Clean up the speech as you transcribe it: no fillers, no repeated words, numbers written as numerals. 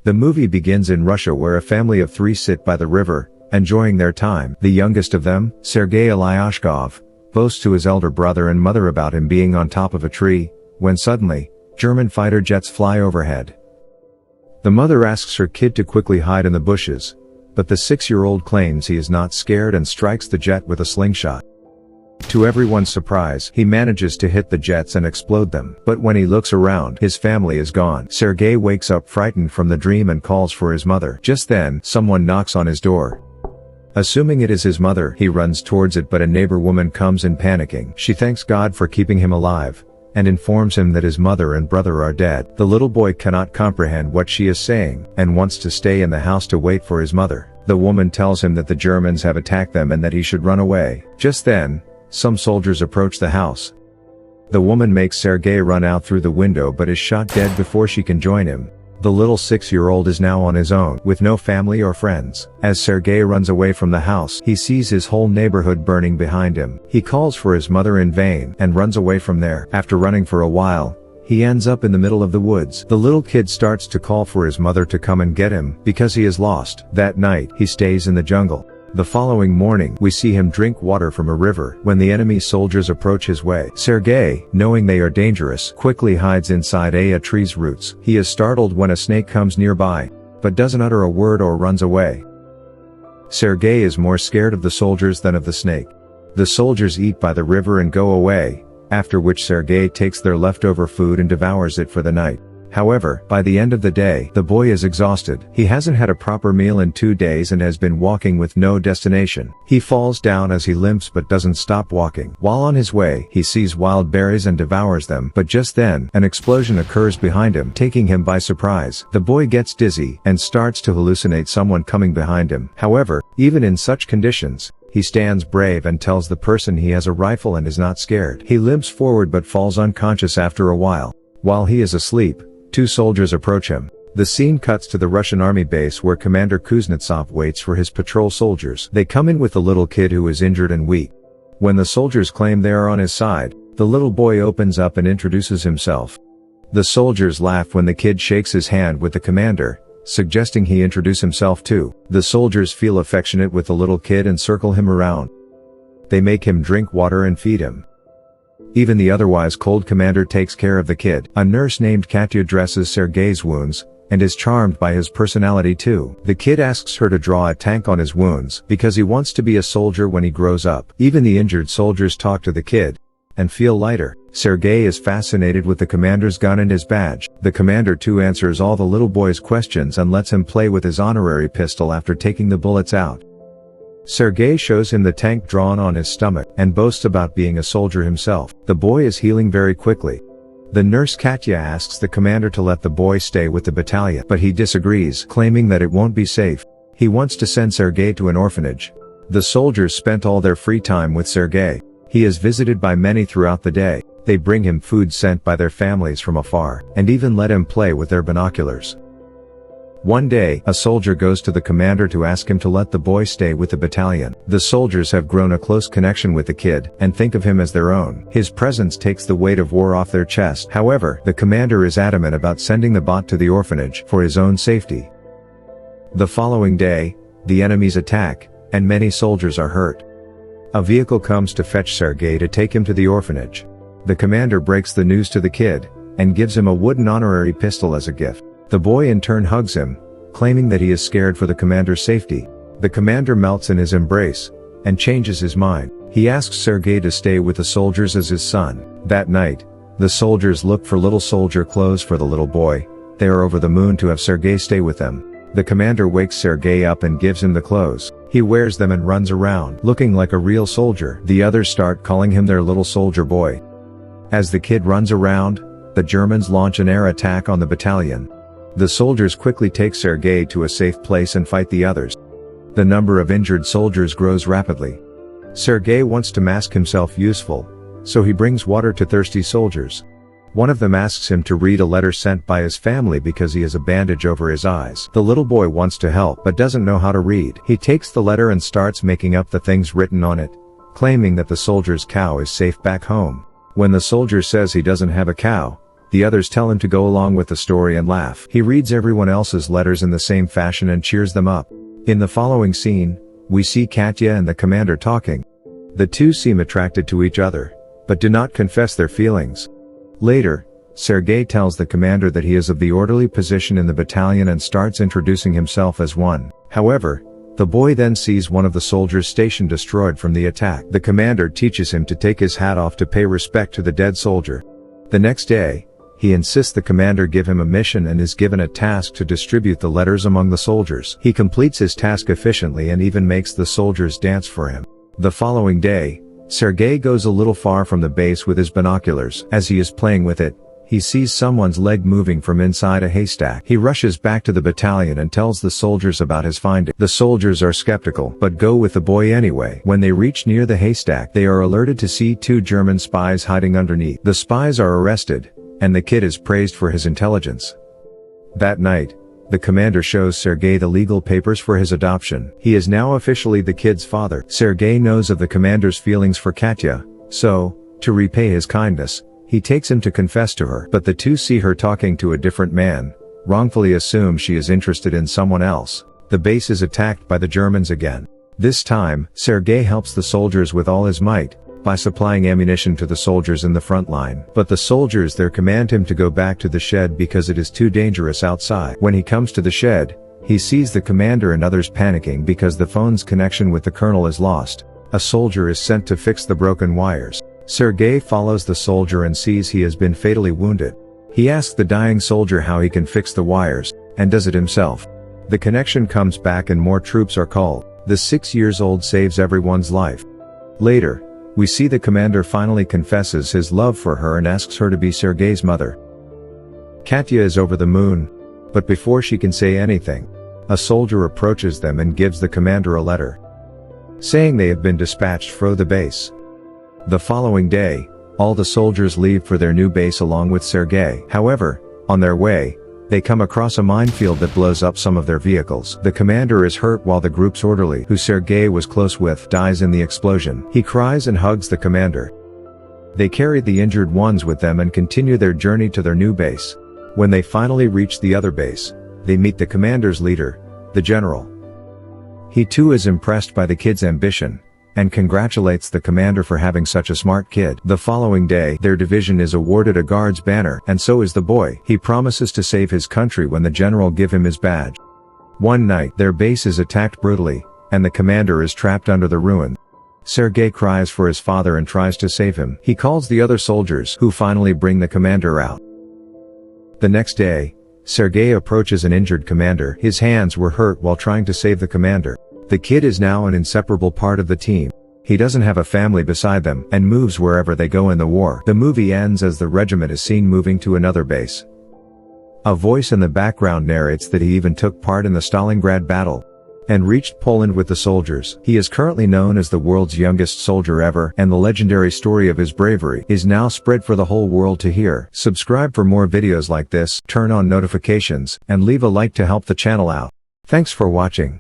The movie begins in Russia where a family of 3 sit by the river, enjoying their time. The youngest of them, Sergei Ilyashkov, boasts to his elder brother and mother about him being on top of a tree, when suddenly, German fighter jets fly overhead. The mother asks her kid to quickly hide in the bushes, but the 6-year-old claims he is not scared and strikes the jet with a slingshot. To everyone's surprise, he manages to hit the jets and explode them. But when he looks around, his family is gone. Sergei wakes up frightened from the dream and calls for his mother. Just then, someone knocks on his door. Assuming it is his mother, he runs towards it, but a neighbor woman comes in panicking. She thanks God for keeping him alive, and informs him that his mother and brother are dead. The little boy cannot comprehend what she is saying, and wants to stay in the house to wait for his mother. The woman tells him that the Germans have attacked them and that he should run away. Just then, some soldiers approach the house. The woman makes Sergei run out through the window but is shot dead before she can join him. The little 6-year-old is now on his own, with no family or friends. As Sergei runs away from the house, he sees his whole neighborhood burning behind him. He calls for his mother in vain, and runs away from there. After running for a while, he ends up in the middle of the woods. The little kid starts to call for his mother to come and get him, because he is lost. That night, he stays in the jungle. The following morning, we see him drink water from a river. When the enemy soldiers approach his way, Sergei, knowing they are dangerous, quickly hides inside a tree's roots. He is startled when a snake comes nearby, but doesn't utter a word or runs away. Sergei is more scared of the soldiers than of the snake. The soldiers eat by the river and go away, after which Sergei takes their leftover food and devours it for the night. However, by the end of the day, the boy is exhausted. He hasn't had a proper meal in 2 days and has been walking with no destination. He falls down as he limps but doesn't stop walking. While on his way, he sees wild berries and devours them, but just then, an explosion occurs behind him, taking him by surprise. The boy gets dizzy, and starts to hallucinate someone coming behind him. However, even in such conditions, he stands brave and tells the person he has a rifle and is not scared. He limps forward but falls unconscious after a while. While he is asleep, 2 soldiers approach him. The scene cuts to the Russian army base where Commander Kuznetsov waits for his patrol soldiers. They come in with the little kid who is injured and weak. When the soldiers claim they are on his side, the little boy opens up and introduces himself. The soldiers laugh when the kid shakes his hand with the commander, suggesting he introduce himself too. The soldiers feel affectionate with the little kid and circle him around. They make him drink water and feed him. Even the otherwise cold commander takes care of the kid. A nurse named Katya dresses Sergei's wounds, and is charmed by his personality too. The kid asks her to draw a tank on his wounds, because he wants to be a soldier when he grows up. Even the injured soldiers talk to the kid, and feel lighter. Sergei is fascinated with the commander's gun and his badge. The commander too answers all the little boy's questions and lets him play with his honorary pistol after taking the bullets out. Sergei shows him the tank drawn on his stomach, and boasts about being a soldier himself. The boy is healing very quickly. The nurse Katya asks the commander to let the boy stay with the battalion, but he disagrees, claiming that it won't be safe. He wants to send Sergei to an orphanage. The soldiers spent all their free time with Sergei. He is visited by many throughout the day. They bring him food sent by their families from afar, and even let him play with their binoculars. One day, a soldier goes to the commander to ask him to let the boy stay with the battalion. The soldiers have grown a close connection with the kid, and think of him as their own. His presence takes the weight of war off their chest. However, the commander is adamant about sending the bot to the orphanage, for his own safety. The following day, the enemies attack, and many soldiers are hurt. A vehicle comes to fetch Sergei to take him to the orphanage. The commander breaks the news to the kid, and gives him a wooden honorary pistol as a gift. The boy in turn hugs him, claiming that he is scared for the commander's safety. The commander melts in his embrace, and changes his mind. He asks Sergei to stay with the soldiers as his son. That night, the soldiers look for little soldier clothes for the little boy. They are over the moon to have Sergei stay with them. The commander wakes Sergei up and gives him the clothes. He wears them and runs around, looking like a real soldier. The others start calling him their little soldier boy. As the kid runs around, the Germans launch an air attack on the battalion. The soldiers quickly take Sergei to a safe place and fight the others. The number of injured soldiers grows rapidly. Sergei wants to mask himself useful, so he brings water to thirsty soldiers. One of them asks him to read a letter sent by his family because he has a bandage over his eyes. The little boy wants to help but doesn't know how to read. He takes the letter and starts making up the things written on it, claiming that the soldier's cow is safe back home. When the soldier says he doesn't have a cow, The others tell him to go along with the story and laugh. He reads everyone else's letters in the same fashion and cheers them up. In the following scene, we see Katya and the commander talking. The two seem attracted to each other, but do not confess their feelings. Later, Sergei tells the commander that he is of the orderly position in the battalion and starts introducing himself as one. However, the boy then sees one of the soldiers' station destroyed from the attack. The commander teaches him to take his hat off to pay respect to the dead soldier. The next day, he insists the commander give him a mission and is given a task to distribute the letters among the soldiers. He completes his task efficiently and even makes the soldiers dance for him. The following day, Sergei goes a little far from the base with his binoculars. As he is playing with it, he sees someone's leg moving from inside a haystack. He rushes back to the battalion and tells the soldiers about his finding. The soldiers are skeptical, but go with the boy anyway. When they reach near the haystack, they are alerted to see two German spies hiding underneath. The spies are arrested, and the kid is praised for his intelligence. That night, the commander shows Sergei the legal papers for his adoption. He is now officially the kid's father. Sergei knows of the commander's feelings for Katya, so, to repay his kindness, he takes him to confess to her. But the two see her talking to a different man, wrongfully assume she is interested in someone else. The base is attacked by the Germans again. This time, Sergei helps the soldiers with all his might, by supplying ammunition to the soldiers in the front line. But the soldiers there command him to go back to the shed because it is too dangerous outside. When he comes to the shed, he sees the commander and others panicking because the phone's connection with the colonel is lost. A soldier is sent to fix the broken wires. Sergei follows the soldier and sees he has been fatally wounded. He asks the dying soldier how he can fix the wires, and does it himself. The connection comes back and more troops are called. The 6-year-old saves everyone's life. Later, we see the commander finally confesses his love for her and asks her to be Sergei's mother. Katya is over the moon, but before she can say anything, a soldier approaches them and gives the commander a letter, saying they have been dispatched from the base. The following day, all the soldiers leave for their new base along with Sergei. However, on their way, they come across a minefield that blows up some of their vehicles. The commander is hurt while the group's orderly, who Sergei was close with, dies in the explosion. He cries and hugs the commander. They carry the injured ones with them and continue their journey to their new base. When they finally reach the other base, they meet the commander's leader, the general. He too is impressed by the kid's ambition, and congratulates the commander for having such a smart kid. The following day, their division is awarded a guard's banner, and so is the boy. He promises to save his country when the general give him his badge. One night, their base is attacked brutally, and the commander is trapped under the ruin. Sergei cries for his father and tries to save him. He calls the other soldiers, who finally bring the commander out. The next day, Sergei approaches an injured commander. His hands were hurt while trying to save the commander. The kid is now an inseparable part of the team. He doesn't have a family beside them, and moves wherever they go in the war. The movie ends as the regiment is seen moving to another base. A voice in the background narrates that he even took part in the Stalingrad battle, and reached Poland with the soldiers. He is currently known as the world's youngest soldier ever, and the legendary story of his bravery is now spread for the whole world to hear. Subscribe for more videos like this, turn on notifications, and leave a like to help the channel out. Thanks for watching.